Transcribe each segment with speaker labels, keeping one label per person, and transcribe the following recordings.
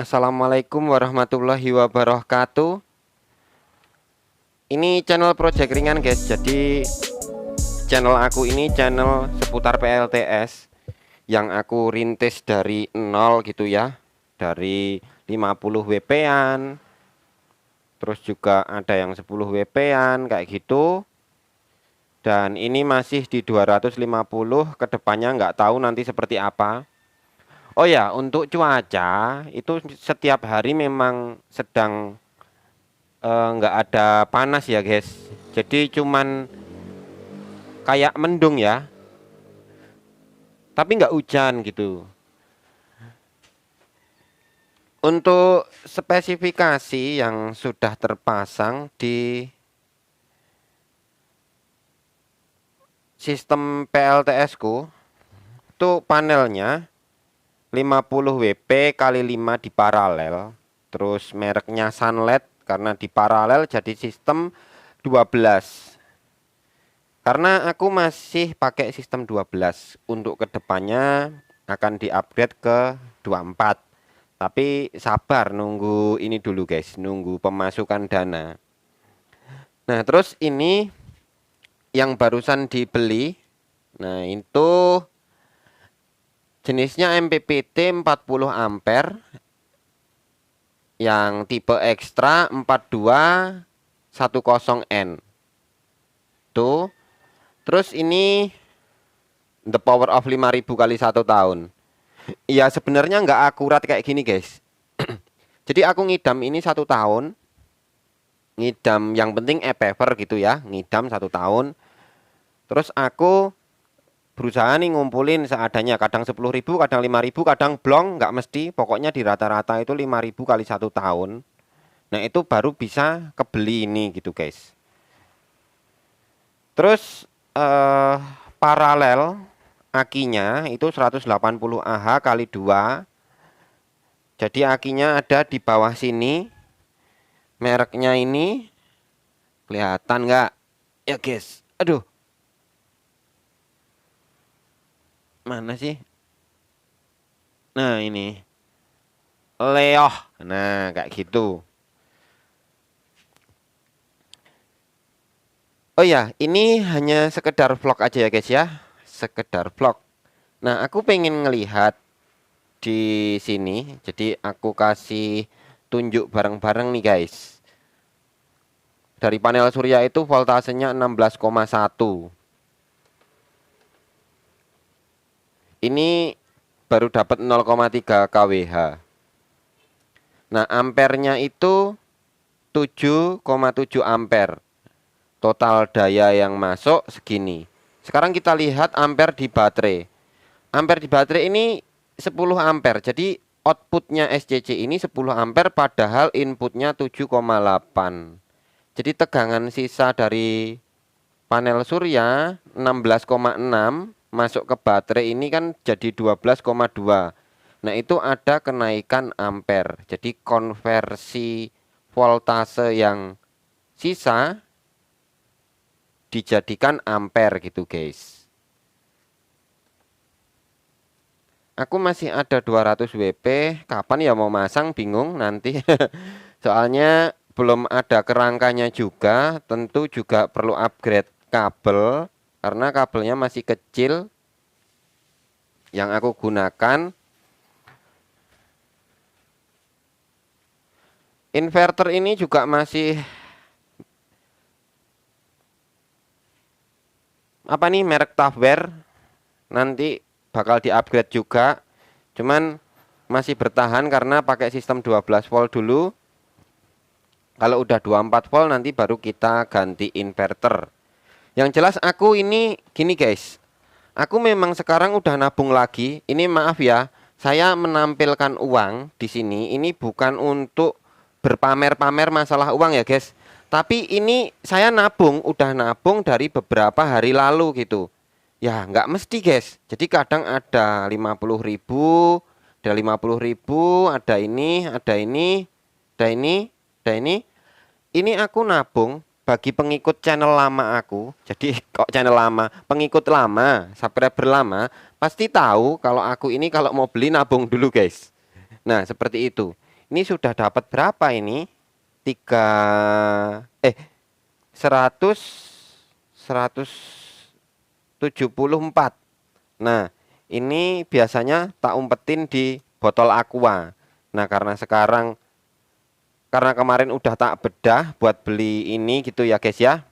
Speaker 1: Assalamualaikum warahmatullahi wabarakatuh. Ini channel project ringan guys. Jadi channel aku ini channel seputar PLTS yang aku rintis dari nol gitu ya. Dari 50 WP-an. Terus juga ada yang 10 WP-an kayak gitu. Dan ini masih di 250, kedepannya nggak tahu nanti seperti apa. Oh ya, untuk cuaca itu setiap hari memang sedang nggak ada panas ya guys. Jadi cuman kayak mendung ya, tapi nggak hujan gitu. Untuk spesifikasi yang sudah terpasang di sistem PLTS ku, itu panelnya 50 WP kali 5 di paralel. Terus mereknya Sunlight karena di paralel jadi sistem 12. Karena aku masih pakai sistem 12, untuk kedepannya akan di-upgrade ke 24. Tapi sabar nunggu ini dulu guys, nunggu pemasukan dana. Nah, terus ini yang barusan dibeli. Nah, itu jenisnya MPPT 40 ampere yang tipe ekstra 4210N. Tuh. Terus ini the power of 5000 kali 1 tahun. Iya sebenarnya nggak akurat kayak gini guys. Jadi aku ngidam ini 1 tahun. Ngidam yang penting e-paper gitu ya. Ngidam 1 tahun. Terus aku berusaha nih ngumpulin seadanya. Kadang 10.000, kadang 5.000, kadang blong. Nggak mesti. Pokoknya di rata-rata itu 5.000 kali 1 tahun. Nah itu baru bisa kebeli ini gitu guys. Terus paralel akinya itu 180 Ah kali 2. Jadi akinya ada di bawah sini. Mereknya ini kelihatan nggak? Ya guys. Aduh. Mana sih? Nah ini. Leoh. Nah kayak gitu. Oh ya, ini hanya sekedar vlog aja ya guys ya. Sekedar vlog. Nah, aku pengen ngelihat di sini. Jadi aku kasih tunjuk bareng-bareng nih guys. Dari panel surya itu voltasenya 16,1. Ini baru dapat 0,3 kWh. Nah, ampernya itu 7,7 ampere. Total daya yang masuk segini. Sekarang kita lihat ampere di baterai. Ampere di baterai ini 10 ampere. Jadi outputnya SCC ini 10 ampere padahal inputnya 7,8. Jadi tegangan sisa dari panel surya 16,6 masuk ke baterai ini kan jadi 12,2. Nah itu ada kenaikan ampere. Jadi konversi voltase yang sisa dijadikan ampere gitu guys. Aku masih ada 200 WP. Kapan ya mau masang bingung nanti. Soalnya belum ada kerangkanya juga. Tentu juga perlu upgrade kabel. Karena kabelnya masih kecil yang aku gunakan. Inverter ini juga masih apa nih, merek Tafware. Nanti bakal di-upgrade juga. Cuman masih bertahan karena pakai sistem 12 volt dulu. Kalau udah 24 volt nanti baru kita ganti inverter. Yang jelas aku ini gini guys. Aku memang sekarang udah nabung lagi. Ini maaf ya, saya menampilkan uang di sini. Ini bukan untuk berpamer-pamer masalah uang ya guys. Tapi ini saya nabung, udah nabung dari beberapa hari lalu gitu. Ya nggak mesti guys. Jadi kadang ada 50.000, ada 50.000, ada ini, ada ini, ada ini, ada ini. Ini aku nabung bagi pengikut channel lama aku. Jadi kok channel lama, pengikut lama, subscriber lama pasti tahu kalau aku ini kalau mau beli nabung dulu guys. Nah seperti itu. Ini sudah dapat berapa ini? 100 174. Nah, ini biasanya tak umpetin di botol aqua. Nah, karena kemarin udah tak bedah buat beli ini gitu ya guys ya.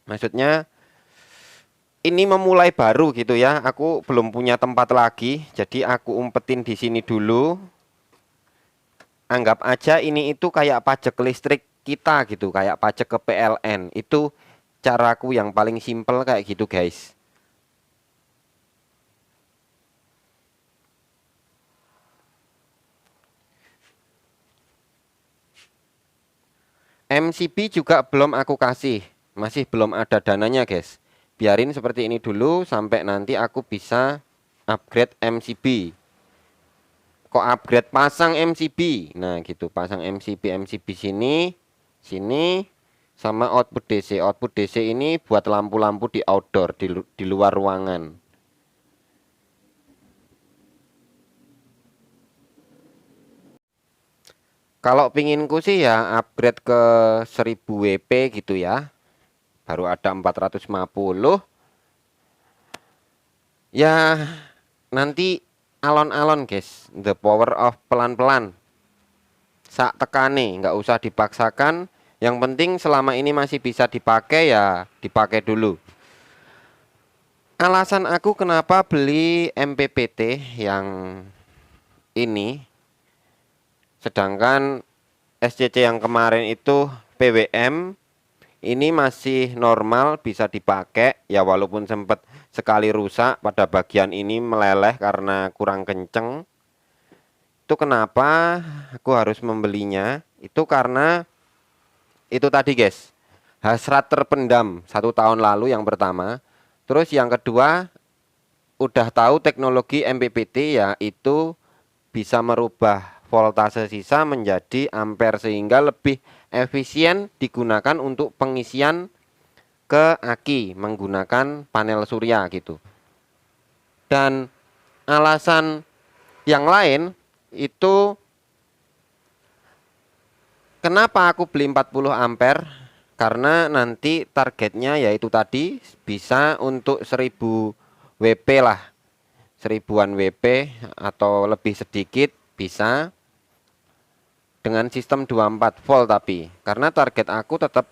Speaker 1: Maksudnya ini memulai baru gitu ya. Aku belum punya tempat lagi, jadi aku umpetin di sini dulu. Anggap aja ini itu kayak pajak listrik kita gitu, kayak pajak ke PLN. Itu caraku yang paling simpel kayak gitu guys. MCB juga belum aku kasih, masih belum ada dananya guys. Biarin seperti ini dulu sampai nanti aku bisa upgrade MCB. Kok upgrade pasang MCB? Nah gitu, pasang MCB sini, sini, sama output DC. Output DC ini buat lampu-lampu di outdoor, di luar ruangan. Kalau pinginku sih ya upgrade ke 1000 WP gitu ya. Baru ada 450. Ya nanti alon-alon guys. The power of pelan-pelan. Sak tekane, nggak usah dipaksakan. Yang penting selama ini masih bisa dipakai ya dipakai dulu. Alasan aku kenapa beli MPPT yang ini, sedangkan SCC yang kemarin itu PWM, ini masih normal bisa dipakai ya, walaupun sempat sekali rusak pada bagian ini meleleh karena kurang kenceng. Itu kenapa aku harus membelinya? Itu karena itu tadi guys, hasrat terpendam 1 tahun lalu yang pertama. Terus yang kedua, udah tahu teknologi MPPT yaitu bisa merubah voltase sisa menjadi ampere sehingga lebih efisien digunakan untuk pengisian ke aki menggunakan panel surya gitu. Dan alasan yang lain itu kenapa aku beli 40 ampere, karena nanti targetnya yaitu tadi bisa untuk 1000 WP lah, 1000-an WP atau lebih sedikit bisa dengan sistem 24 volt, tapi karena target aku tetap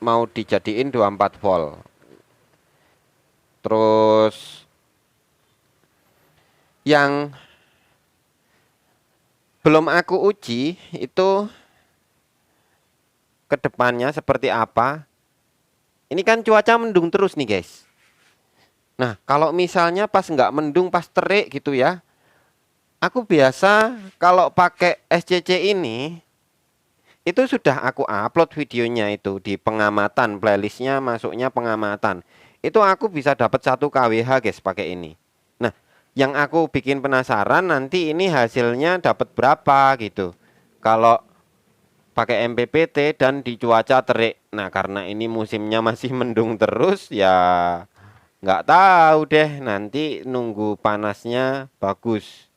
Speaker 1: mau dijadiin 24 volt. Terus yang belum aku uji itu kedepannya seperti apa. Ini kan cuaca mendung terus nih guys. Nah kalau misalnya pas nggak mendung, pas terik gitu ya, aku biasa kalau pakai SCC ini itu sudah aku upload videonya itu di pengamatan, playlistnya masuknya pengamatan. Itu aku bisa dapat 1 kWh guys pakai ini. Nah, yang aku bikin penasaran nanti ini hasilnya dapat berapa gitu. Kalau pakai MPPT dan di cuaca terik. Nah, karena ini musimnya masih mendung terus ya nggak tahu deh, nanti nunggu panasnya bagus.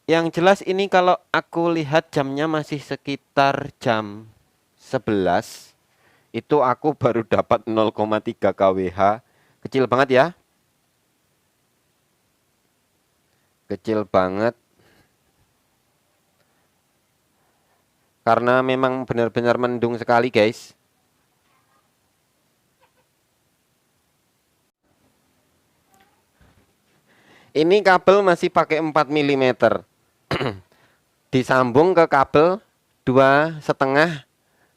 Speaker 1: Yang jelas ini kalau aku lihat jamnya masih sekitar jam 11. Itu aku baru dapat 0,3 kWh. Kecil banget ya. Kecil banget. Karena memang benar-benar mendung sekali guys. Ini kabel masih pakai 4 mm. Disambung ke kabel 2,5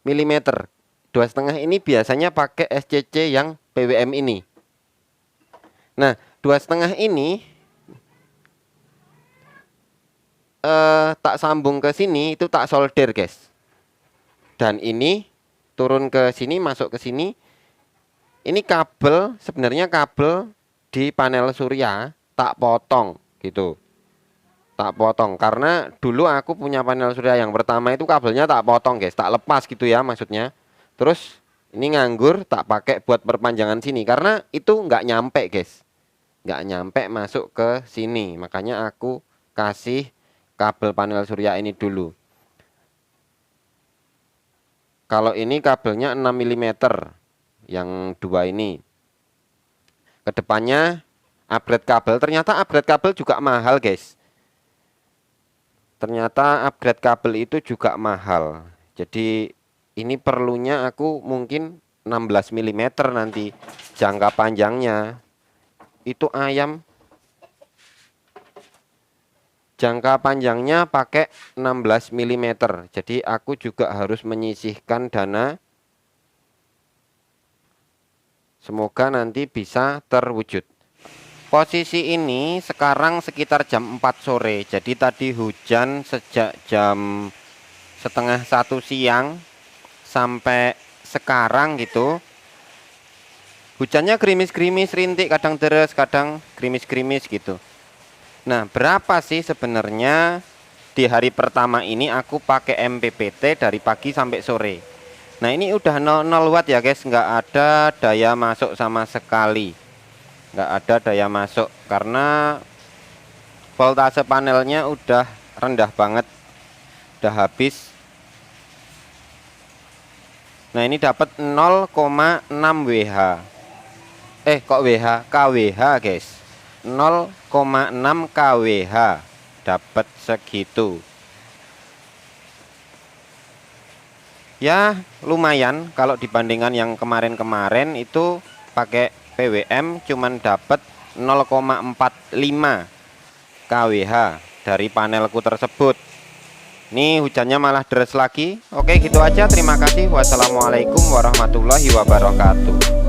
Speaker 1: mm. 2,5 ini biasanya pakai SCC yang PWM ini. Nah 2,5 ini tak sambung ke sini, itu tak solder guys. Dan ini turun ke sini, masuk ke sini. Ini kabel, sebenarnya kabel di panel surya tak potong gitu. Tak potong karena dulu aku punya panel surya yang pertama itu kabelnya tak potong guys, tak lepas gitu ya maksudnya. Terus ini nganggur, tak pakai buat perpanjangan sini karena itu nggak nyampe guys, nggak nyampe masuk ke sini. Makanya aku kasih kabel panel surya ini dulu. Kalau ini kabelnya 6 mm yang dua ini. Kedepannya upgrade kabel, ternyata upgrade kabel juga mahal guys. Ternyata upgrade kabel itu juga mahal. Jadi ini perlunya aku mungkin 16 mm nanti jangka panjangnya. Itu ayam jangka panjangnya pakai 16 mm. Jadi aku juga harus menyisihkan dana. Semoga nanti bisa terwujud. Posisi ini sekarang sekitar jam 4 sore. Jadi tadi hujan sejak jam setengah 1 siang sampai sekarang gitu. Hujannya gerimis-gerimis, rintik, kadang deres, kadang gerimis-gerimis gitu. Nah, berapa sih sebenarnya di hari pertama ini aku pakai MPPT dari pagi sampai sore. Nah, ini udah 0 watt ya guys, nggak ada daya masuk sama sekali. Nggak ada daya masuk karena voltase panelnya udah rendah banget, udah habis. Nah, ini dapat 0,6 WH. Kok WH? KWH guys. 0,6 kWh dapat segitu. Ya lumayan kalau dibandingkan yang kemarin-kemarin itu pakai PWM cuman dapat 0,45 kWh dari panelku tersebut. Ini hujannya malah deres lagi. Oke gitu aja, terima kasih. Wassalamualaikum warahmatullahi wabarakatuh.